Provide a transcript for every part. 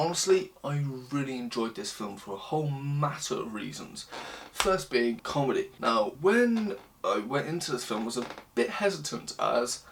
Honestly, I really enjoyed this film for a whole matter of reasons. First being comedy. Now, when I went into this film, I was a bit hesitant as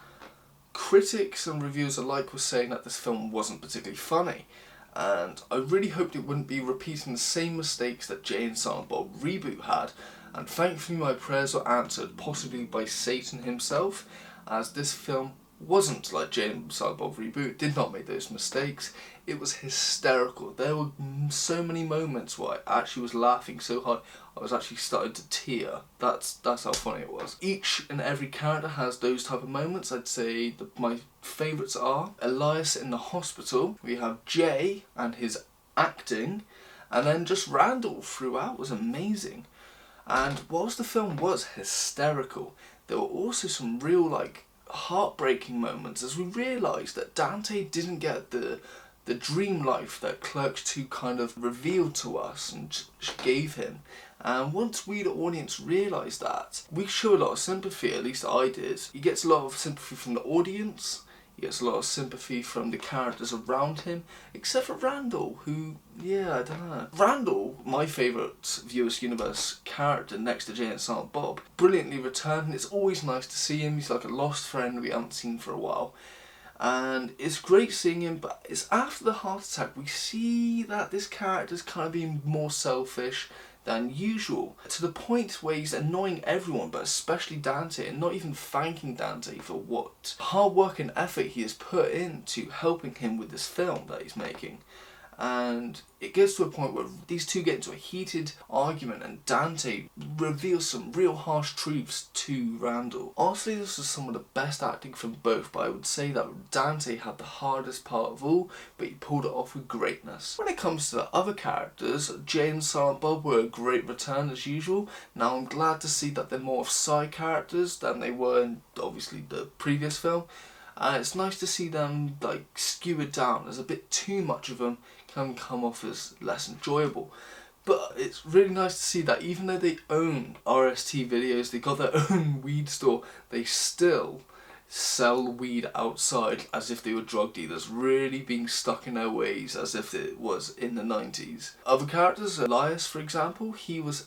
critics and reviewers alike were saying that this film wasn't particularly funny. And I really hoped it wouldn't be repeating the same mistakes that Jay and Silent Bob reboot had, and thankfully my prayers were answered, possibly by Satan himself, as this film wasn't like Jay and Silent Bob reboot, did not make those mistakes. It was hysterical. There were so many moments where I actually was laughing so hard I was actually starting to tear. That's how funny it was. Each and every character has those type of moments. I'd say my favourites are Elias in the hospital, we have Jay and his acting, and then just Randall throughout was amazing. And whilst the film was hysterical, there were also some real heartbreaking moments as we realised that Dante didn't get the dream life that Clerks 2 kind of revealed to us and gave him. And once we, the audience, realised that, we show a lot of sympathy, at least I did. He gets a lot of sympathy from the audience, he gets a lot of sympathy from the characters around him, except for Randall, who, yeah, I don't know. Randall, my favourite Viewers Universe character next to Jay and Silent Bob, brilliantly returned. It's always nice to see him. He's like a lost friend we haven't seen for a while. And it's great seeing him, but it's after the heart attack we see that this character's kind of being more selfish than usual, to the point where he's annoying everyone, but especially Dante, and not even thanking Dante for what hard work and effort he has put into helping him with this film that he's making. And it gets to a point where these two get into a heated argument and Dante reveals some real harsh truths to Randall. Honestly, this was some of the best acting from both, but I would say that Dante had the hardest part of all, but he pulled it off with greatness. When it comes to the other characters, Jay and Silent Bob were a great return as usual. Now I'm glad to see that they're more of side characters than they were in obviously the previous film. It's nice to see them skewered down. There's a bit too much of them, can come off as less enjoyable. But it's really nice to see that even though they own RST videos, they got their own weed store, they still sell weed outside as if they were drug dealers, really being stuck in their ways as if it was in the 90s. Other characters, Elias for example, he was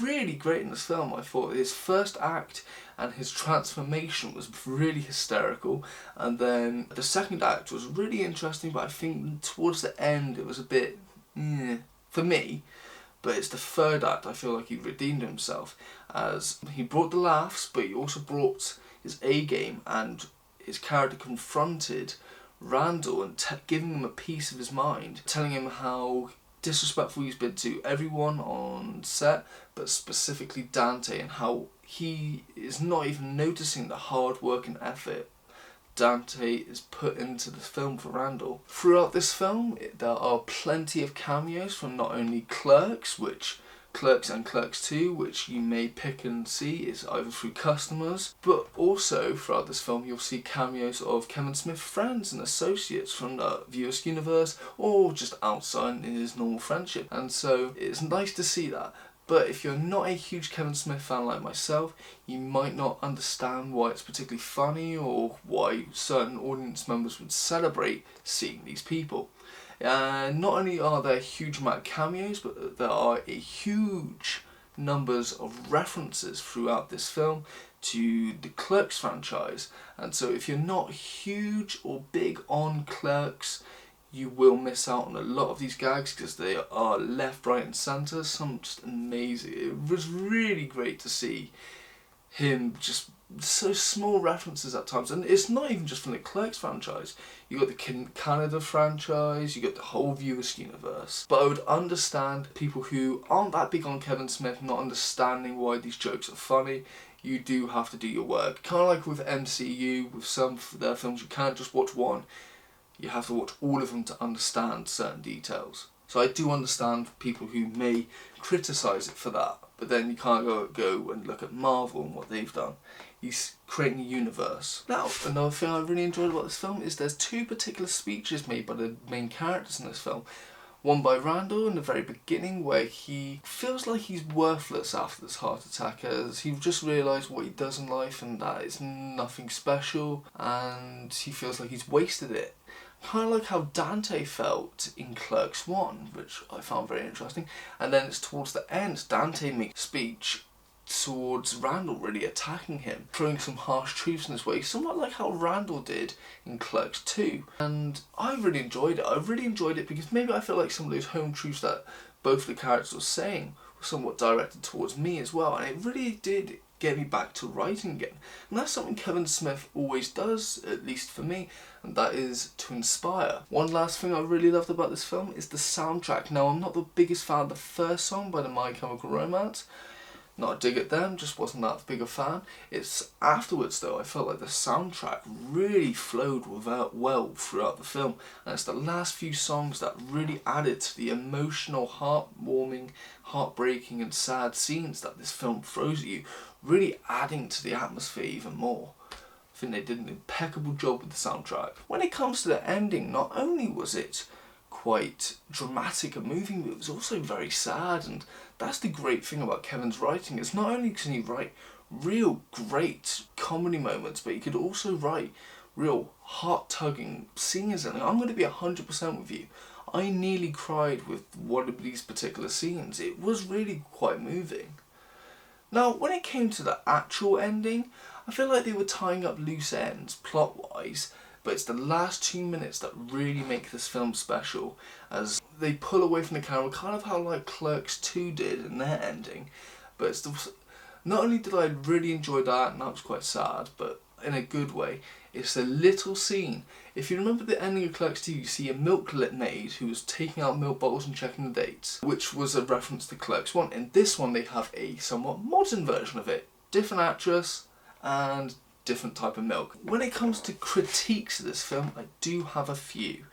really great in this film. I thought his first act and his transformation was really hysterical, and then the second act was really interesting, but I think towards the end it was a bit for me. But it's the third act I feel like he redeemed himself, as he brought the laughs, but he also brought his A game, and his character confronted Randall and giving him a piece of his mind, telling him how disrespectful he's been to everyone on set, but specifically Dante, and how he is not even noticing the hard work and effort Dante is put into the film for Randall. Throughout this film, there are plenty of cameos from not only Clerks and Clerks 2, which you may pick and see is either through customers, but also throughout this film you'll see cameos of Kevin Smith's friends and associates from the Viewers Universe, or just outside in his normal friendship, and so it's nice to see that. But if you're not a huge Kevin Smith fan like myself, you might not understand why it's particularly funny or why certain audience members would celebrate seeing these people. Not only are there a huge amount of cameos, but there are a huge numbers of references throughout this film to the Clerks franchise. And so if you're not huge or big on Clerks, you will miss out on a lot of these gags because they are left, right and centre. Some just amazing. It was really great to see him just so small references at times, and it's not even just from the Clerks franchise. You got the Canada franchise, you got the whole Viewers Universe. But I would understand people who aren't that big on Kevin Smith not understanding why these jokes are funny. You do have to do your work. Kind of like with MCU, with some of their films, you can't just watch one. You have to watch all of them to understand certain details. So I do understand people who may criticise it for that, but then you can't go and look at Marvel and what they've done. He's creating a universe. Now, another thing I really enjoyed about this film is there's two particular speeches made by the main characters in this film. One by Randall in the very beginning, where he feels like he's worthless after this heart attack, as he just realised what he does in life and that it's nothing special, and he feels like he's wasted it. Kind of like how Dante felt in Clerks 1, which I found very interesting. And then it's towards the end, Dante makes a speech towards Randall, really attacking him, throwing some harsh truths in his way, somewhat like how Randall did in Clerks 2. And I really enjoyed it. I really enjoyed it because maybe I feel like some of those home truths that both the characters were saying were somewhat directed towards me as well, and it really did get me back to writing again. And that's something Kevin Smith always does, at least for me, and that is to inspire. One last thing I really loved about this film is the soundtrack. Now, I'm not the biggest fan of the first song by the My Chemical Romance. Not a dig at them, just wasn't that big a fan. It's afterwards though, I felt like the soundtrack really flowed well throughout the film, and it's the last few songs that really added to the emotional, heartwarming, heartbreaking and sad scenes that this film throws at you, really adding to the atmosphere even more. I think they did an impeccable job with the soundtrack. When it comes to the ending, not only was it quite dramatic and moving, but it was also very sad, and that's the great thing about Kevin's writing, is not only can he write real great comedy moments, but he could also write real heart-tugging scenes, and I'm going to be 100% with you. I nearly cried with one of these particular scenes. It was really quite moving. Now, when it came to the actual ending, I feel like they were tying up loose ends plot-wise, but it's the last 2 minutes that really make this film special, as they pull away from the camera, kind of how like Clerks 2 did in their ending. But it's not only did I really enjoy that, and that was quite sad, but in a good way, it's the little scene. If you remember the ending of Clerks 2, you see a milk maid who was taking out milk bottles and checking the dates, which was a reference to Clerks 1. In this one, they have a somewhat modern version of it. Different actress, and different type of milk. When it comes to critiques of this film, I do have a few.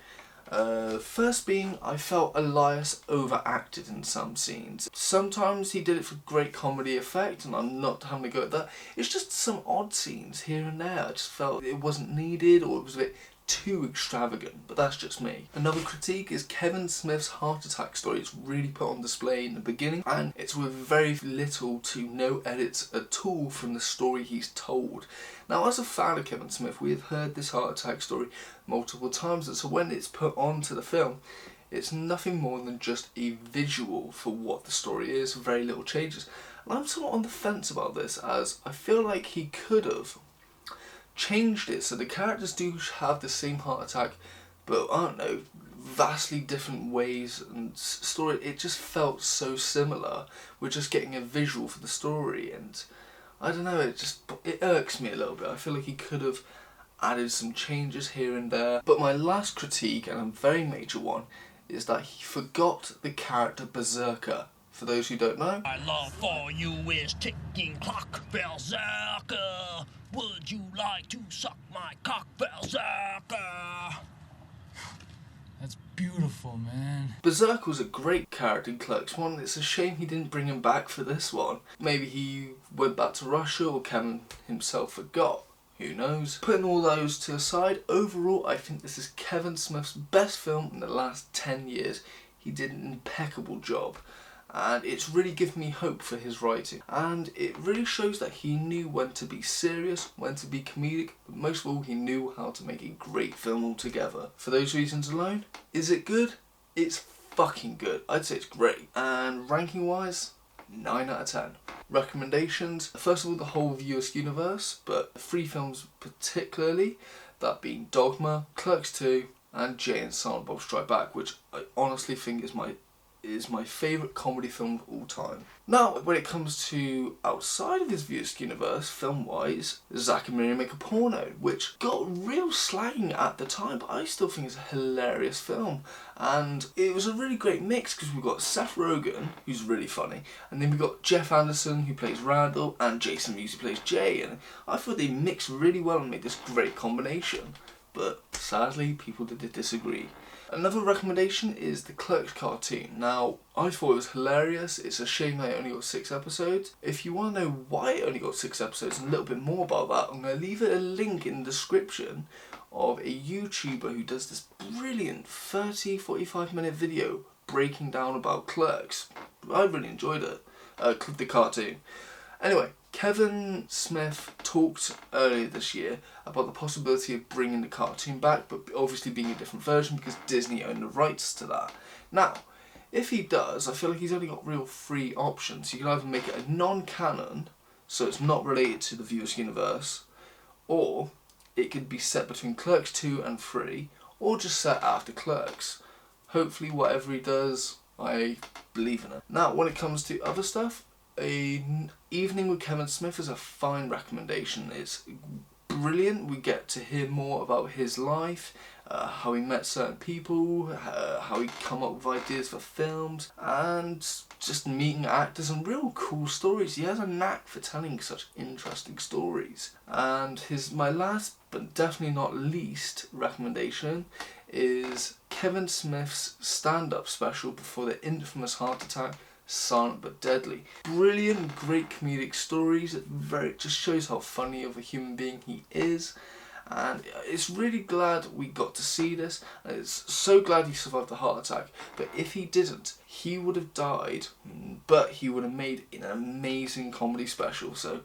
First being, I felt Elias overacted in some scenes. Sometimes he did it for great comedy effect, and I'm not having to go at that. It's just some odd scenes here and there. I just felt it wasn't needed, or it was a bit too extravagant, but that's just me. Another critique is Kevin Smith's heart attack story. It's really put on display in the beginning, and it's with very little to no edits at all from the story he's told. Now, as a fan of Kevin Smith, we have heard this heart attack story multiple times, and so when it's put onto the film, it's nothing more than just a visual for what the story is, very little changes. And I'm somewhat on the fence about this, as I feel like he could have changed it so the characters do have the same heart attack, but I don't know, vastly different ways and story. It just felt so similar. We're just getting a visual for the story, and I don't know, it irks me a little bit. I feel like he could have added some changes here and there. But my last critique, and a very major one, is that he forgot the character Berserker. For those who don't know, my love for you is ticking clock, Berserker. Would you like to suck my cock, Berserker? That's beautiful, man. Berserker was a great character in Clerks 1. It's a shame he didn't bring him back for this one. Maybe he went back to Russia, or Kevin himself forgot. Who knows? Putting all those to the side, overall I think this is Kevin Smith's best film in the last 10 years. He did an impeccable job, and it's really given me hope for his writing, and it really shows that he knew when to be serious, when to be comedic, but most of all he knew how to make a great film altogether. For those reasons alone, is it good? It's fucking good. I'd say it's great. And ranking wise, 9 out of 10. Recommendations, first of all the whole Viewers universe, but 3 films particularly, that being Dogma, Clerks 2 and Jay and Silent Bob Strike Back, which I honestly think is my favourite comedy film of all time. Now, when it comes to outside of his Viewers universe, film-wise, Zack and Miri Make a Porno, which got real slagging at the time, but I still think it's a hilarious film. And it was a really great mix, because we've got Seth Rogen, who's really funny, and then we've got Jeff Anderson, who plays Randall, and Jason Mewes, who plays Jay, and I thought they mixed really well and made this great combination. But sadly, people did disagree. Another recommendation is the Clerks cartoon. Now, I thought it was hilarious. It's a shame that it only got 6 episodes. If you want to know why it only got 6 episodes and a little bit more about that, I'm going to leave it a link in the description of a YouTuber who does this brilliant 30-45 minute video breaking down about Clerks. I really enjoyed it, the cartoon. Anyway, Kevin Smith talked earlier this year about the possibility of bringing the cartoon back, but obviously being a different version because Disney own the rights to that. Now, if he does, I feel like he's only got real three options. You can either make it a non-canon, so it's not related to the viewer's universe, or it could be set between Clerks 2 and 3, or just set after Clerks. Hopefully whatever he does, I believe in it. Now, when it comes to other stuff, An Evening with Kevin Smith is a fine recommendation. It's brilliant. We get to hear more about his life, how he met certain people, how he come up with ideas for films, and just meeting actors and real cool stories. He has a knack for telling such interesting stories. And my last but definitely not least recommendation is Kevin Smith's stand-up special before the infamous heart attack, Silent but Deadly. Brilliant, great comedic stories. It just shows how funny of a human being he is. And it's really glad we got to see this. And it's so glad he survived the heart attack. But if he didn't, he would have died. But he would have made an amazing comedy special. So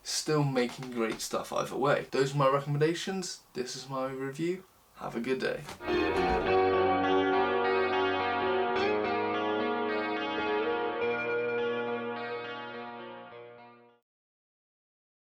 still making great stuff either way. Those are my recommendations. This is my review. Have a good day.